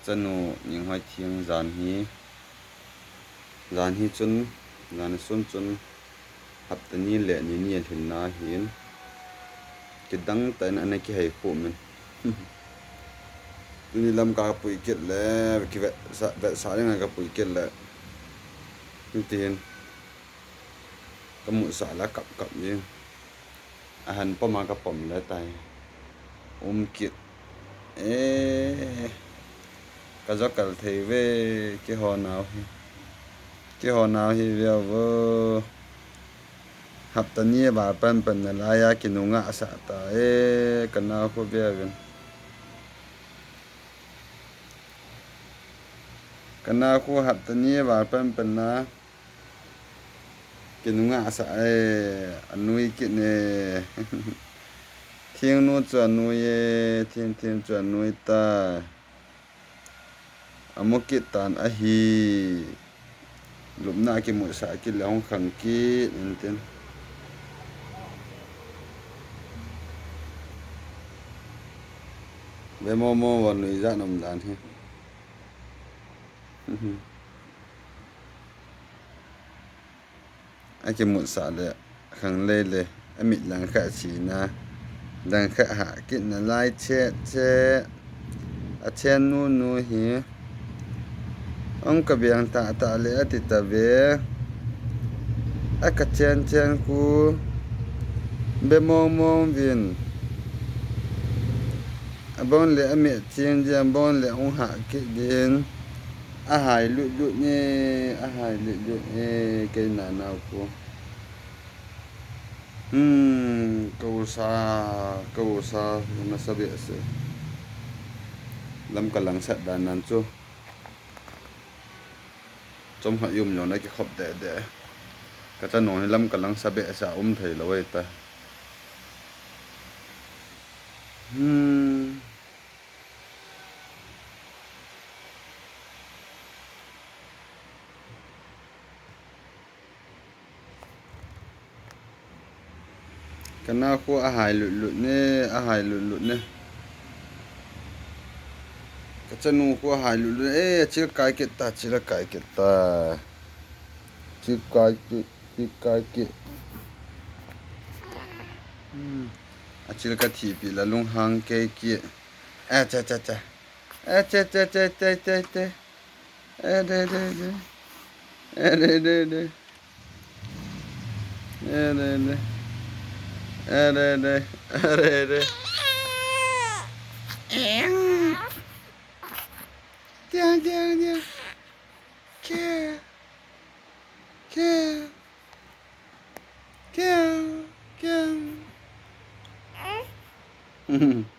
จะนูยังห้อยเทียงจานฮีจนจานส้นจนหับตันนี้แหละนี่เห็นนาเห็นกิดังแต่อันนี้กี่ให้คู่มันนี่ลำกาปุยเกล็ดแล้วกี่เวะสายยังไงกับปุยเกล็ดแล้วนี่เห็นกมุสาละกับยิงอาหารประมาณกับผมแล้วตายกิดก็จะกัดเทวกี่หอนาวเวียวหับตันนี้บาเป็นลายากินุงะสะตากันนาวคู่เวียกันกันนาคู่หับตันนี้บาเป็นนะกินุงะสะอันนุยกินเที่ยงนู้นจวนนุยเที่ยงจวนนุยตาอมุกิตันอะฮีหลุมหน้ากิมุสากิแล้วขังกีนั่นเต็นเบโมวันนี้จะนำดานที่ไอ้กิมุสาเลยขังเลยไอ้มิดหลังแค่ฉีนะหลังแค่หากินน่ะไล่เชอาเชนนูเหีองกะเบียงตาเลยติตาเวอะกะเชนกูเบมวินอบอนเลยอเมเชียนจังบอนเลยองหากิดินอาหายลุนี่อาหายลุเกนานาวกูกามันสบายสิลำกำลังสัตดานันจูจมหายุมอยู่ในกี่ขบเดะก็จะนอนให้ลำกำลังสบายสะเถยแล้วเว้ยตากันน่าคู่อาหารหลุดเนี่ยอาหารหลุดเนี่ยก็จะนูคู่อาหารหลุดชิลกายเกตตาชิกายเกตชิลกาทีปีละลุงฮังเกกิจ้าเดเ